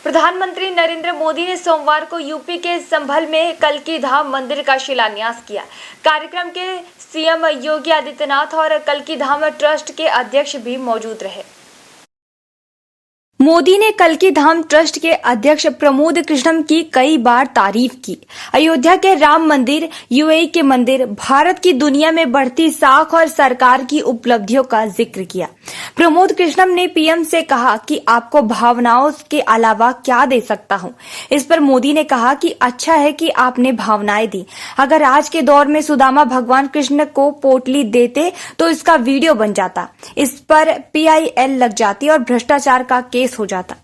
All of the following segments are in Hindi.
प्रधानमंत्री नरेंद्र मोदी ने सोमवार को यूपी के संभल में कल्की धाम मंदिर का शिलान्यास किया। कार्यक्रम के सीएम योगी आदित्यनाथ और कल्की धाम ट्रस्ट के अध्यक्ष भी मौजूद रहे। मोदी ने कल्की धाम ट्रस्ट के अध्यक्ष प्रमोद कृष्णम की कई बार तारीफ की। अयोध्या के राम मंदिर, यूएई के मंदिर, भारत की दुनिया में बढ़ती साख और सरकार की उपलब्धियों का जिक्र किया। प्रमोद कृष्णम ने पीएम से कहा कि आपको भावनाओं के अलावा क्या दे सकता हूं। इस पर मोदी ने कहा कि अच्छा है कि आपने भावनाएं दी। अगर आज के दौर में सुदामा भगवान कृष्ण को पोटली देते तो इसका वीडियो बन जाता, इस पर PIL लग जाती और भ्रष्टाचार का केस हो जाता।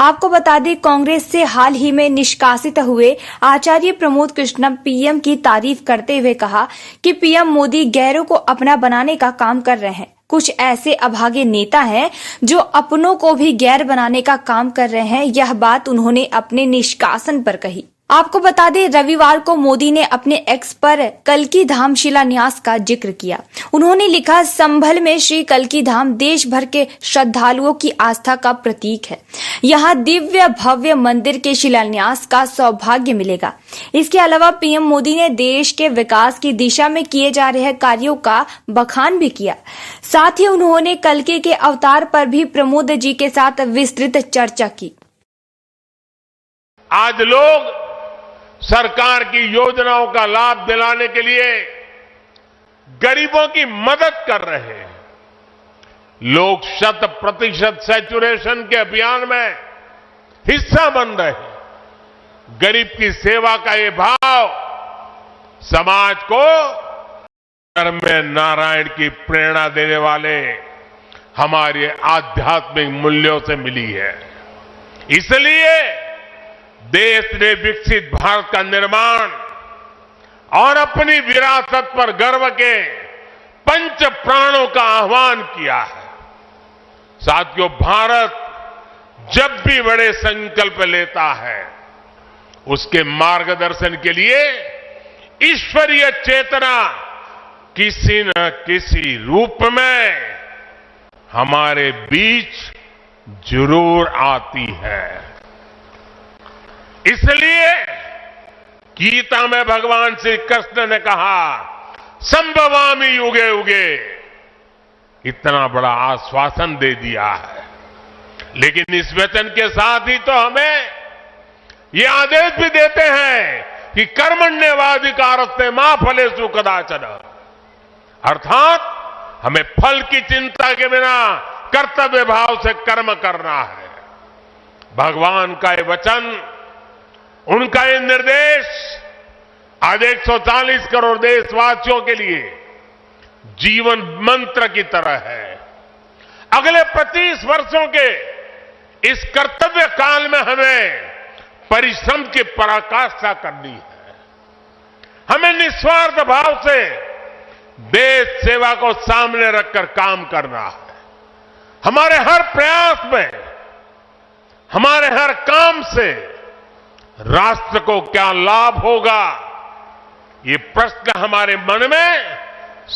आपको बता दें, कांग्रेस से हाल ही में निष्कासित हुए आचार्य प्रमोद कृष्णम पीएम की तारीफ करते हुए कहा कि पीएम मोदी गैरों को अपना बनाने का काम कर रहे हैं। कुछ ऐसे अभागे नेता हैं जो अपनों को भी गैर बनाने का काम कर रहे हैं। यह बात उन्होंने अपने निष्कासन पर कही। आपको बता दें, रविवार को मोदी ने अपने एक्स पर कल्की धाम शिलान्यास का जिक्र किया। उन्होंने लिखा, संभल में श्री कल्की धाम देश भर के श्रद्धालुओं की आस्था का प्रतीक है। यहाँ दिव्य भव्य मंदिर के शिलान्यास का सौभाग्य मिलेगा। इसके अलावा पीएम मोदी ने देश के विकास की दिशा में किए जा रहे कार्यों का बखान भी किया। साथ ही उन्होंने कल्की के अवतार पर भी प्रमोद जी के साथ विस्तृत चर्चा की। आज लोग सरकार की योजनाओं का लाभ दिलाने के लिए गरीबों की मदद कर रहे हैं। लोग 100% सैचुरेशन के अभियान में हिस्सा बन रहे हैं। गरीब की सेवा का ये भाव समाज को धर्म में नारायण की प्रेरणा देने वाले हमारे आध्यात्मिक मूल्यों से मिली है। इसलिए देश ने विकसित भारत का निर्माण और अपनी विरासत पर गर्व के पंच प्राणों का आह्वान किया है। साथियों, भारत जब भी बड़े संकल्प लेता है, उसके मार्गदर्शन के लिए ईश्वरीय चेतना किसी न किसी रूप में हमारे बीच जरूर आती है। इसलिए गीता में भगवान श्री कृष्ण ने कहा, संभवामि युगे युगे, इतना बड़ा आश्वासन दे दिया है। लेकिन इस वचन के साथ ही तो हमें ये आदेश भी देते हैं कि कर्मण्येवाधिकारस्ते मा फलेषु कदाचन, अर्थात हमें फल की चिंता के बिना कर्तव्य भाव से कर्म करना है। भगवान का ये वचन, उनका ये निर्देश आज 140 करोड़ देशवासियों के लिए जीवन मंत्र की तरह है। अगले 25 वर्षों के इस कर्तव्य काल में हमें परिश्रम की पराकाष्ठा करनी है। हमें निस्वार्थ भाव से देश सेवा को सामने रखकर काम करना है। हमारे हर प्रयास में, हमारे हर काम से राष्ट्र को क्या लाभ होगा, ये प्रश्न हमारे मन में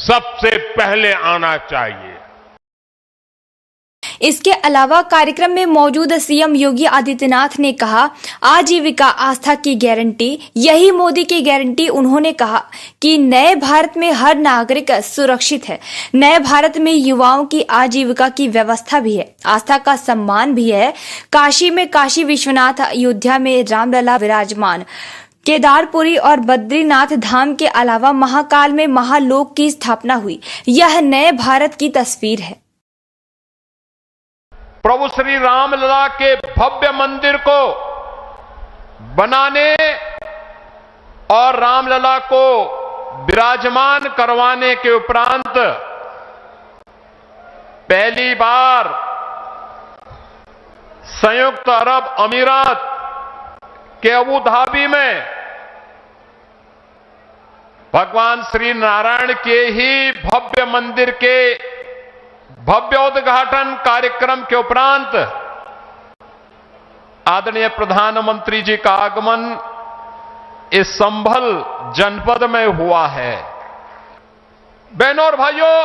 सबसे पहले आना चाहिए। इसके अलावा कार्यक्रम में मौजूद सीएम योगी आदित्यनाथ ने कहा, आजीविका आस्था की गारंटी, यही मोदी की गारंटी। उन्होंने कहा कि नए भारत में हर नागरिक सुरक्षित है। नए भारत में युवाओं की आजीविका की व्यवस्था भी है, आस्था का सम्मान भी है। काशी में काशी विश्वनाथ, अयोध्या में रामलला विराजमान, केदारपुरी और बद्रीनाथ धाम के अलावा महाकाल में महालोक की स्थापना हुई। यह नए भारत की तस्वीर है। प्रभु श्री रामलला के भव्य मंदिर को बनाने और रामलला को विराजमान करवाने के उपरांत पहली बार संयुक्त अरब अमीरात के अबू धाबी में भगवान श्री नारायण के ही भव्य मंदिर के भव्य उद्घाटन कार्यक्रम के उपरांत आदरणीय प्रधानमंत्री जी का आगमन इस संभल जनपद में हुआ है। बहनों और भाइयों,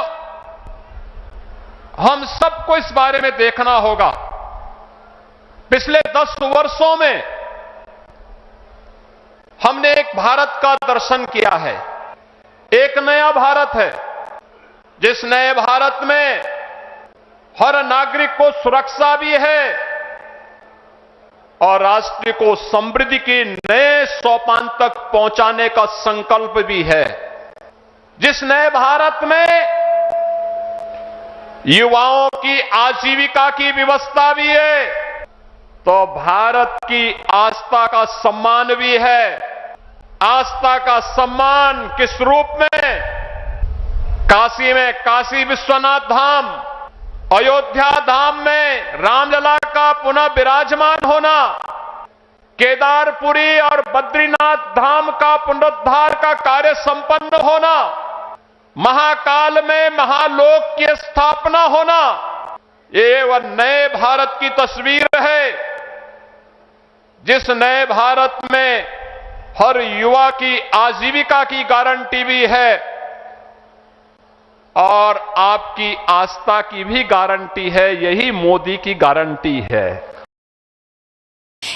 हम सबको इस बारे में देखना होगा पिछले 10 वर्षों में हमने एक भारत का दर्शन किया है। एक नया भारत है, जिस नए भारत में हर नागरिक को सुरक्षा भी है और राष्ट्र को समृद्धि के नए सोपान तक पहुंचाने का संकल्प भी है। जिस नए भारत में युवाओं की आजीविका की व्यवस्था भी है, तो भारत की आस्था का सम्मान भी है। आस्था का सम्मान किस रूप में? काशी में काशी विश्वनाथ धाम, अयोध्या धाम में रामलला का पुनः विराजमान होना, केदारपुरी और बद्रीनाथ धाम का पुनरुद्धार का कार्य संपन्न होना, महाकाल में महालोक की स्थापना होना, ये वह नए भारत की तस्वीर है, जिस नए भारत में हर युवा की आजीविका की गारंटी भी है और आपकी आस्था की भी गारंटी है। यही मोदी की गारंटी है।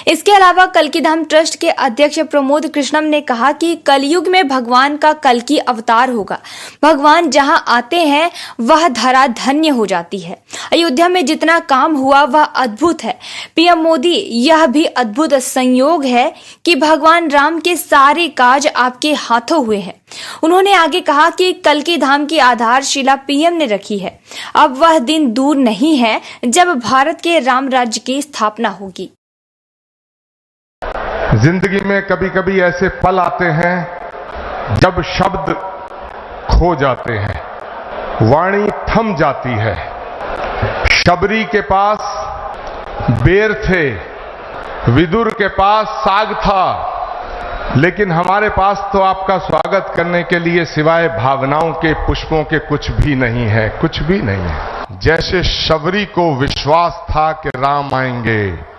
इसके अलावा कल्की धाम ट्रस्ट के अध्यक्ष प्रमोद कृष्णम ने कहा कि कलयुग में भगवान का कल्की अवतार होगा। भगवान जहां आते हैं वह धरा धन्य हो जाती है। अयोध्या में जितना काम हुआ वह अद्भुत है। पीएम मोदी, यह भी अद्भुत संयोग है कि भगवान राम के सारे काज आपके हाथों हुए हैं। उन्होंने आगे कहा कि कल्की धाम की आधारशिला पीएम ने रखी है। अब वह दिन दूर नहीं है जब भारत के राम राज्य की स्थापना होगी। जिंदगी में कभी कभी ऐसे पल आते हैं जब शब्द खो जाते हैं, वाणी थम जाती है। शबरी के पास बेर थे, विदुर के पास साग था, लेकिन हमारे पास तो आपका स्वागत करने के लिए सिवाय भावनाओं के, पुष्पों के कुछ भी नहीं है, कुछ भी नहीं है। जैसे शबरी को विश्वास था कि राम आएंगे,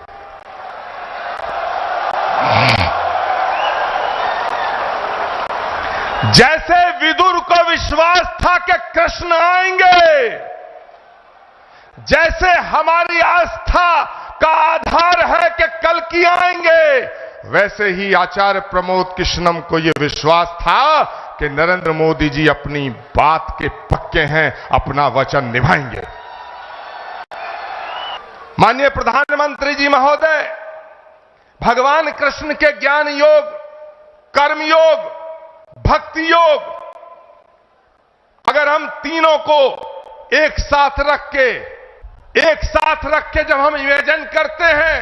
जैसे विदुर को विश्वास था कि कृष्ण आएंगे, जैसे हमारी आस्था का आधार है कि कल्की आएंगे, वैसे ही आचार्य प्रमोद कृष्णम को यह विश्वास था कि नरेंद्र मोदी जी अपनी बात के पक्के हैं, अपना वचन निभाएंगे। माननीय प्रधानमंत्री जी महोदय, भगवान कृष्ण के ज्ञान योग, कर्म योग, भक्ति योग, अगर हम तीनों को एक साथ रख के जब हम इमेजिन करते हैं,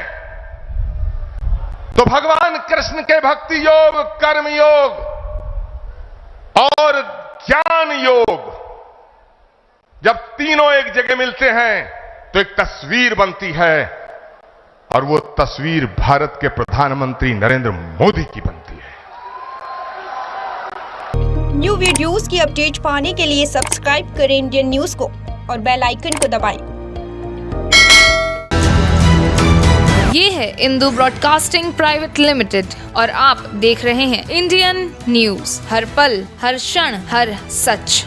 तो भगवान कृष्ण के भक्ति योग, कर्म योग और ज्ञान योग जब तीनों एक जगह मिलते हैं तो एक तस्वीर बनती है, और वो तस्वीर भारत के प्रधानमंत्री नरेंद्र मोदी की बनती है। न्यू वीडियोस की अपडेट पाने के लिए सब्सक्राइब करें इंडियन न्यूज को और बेल आइकन को दबाएं। ये है इंदू ब्रॉडकास्टिंग प्राइवेट लिमिटेड और आप देख रहे हैं इंडियन न्यूज, हर पल, हर क्षण, हर सच।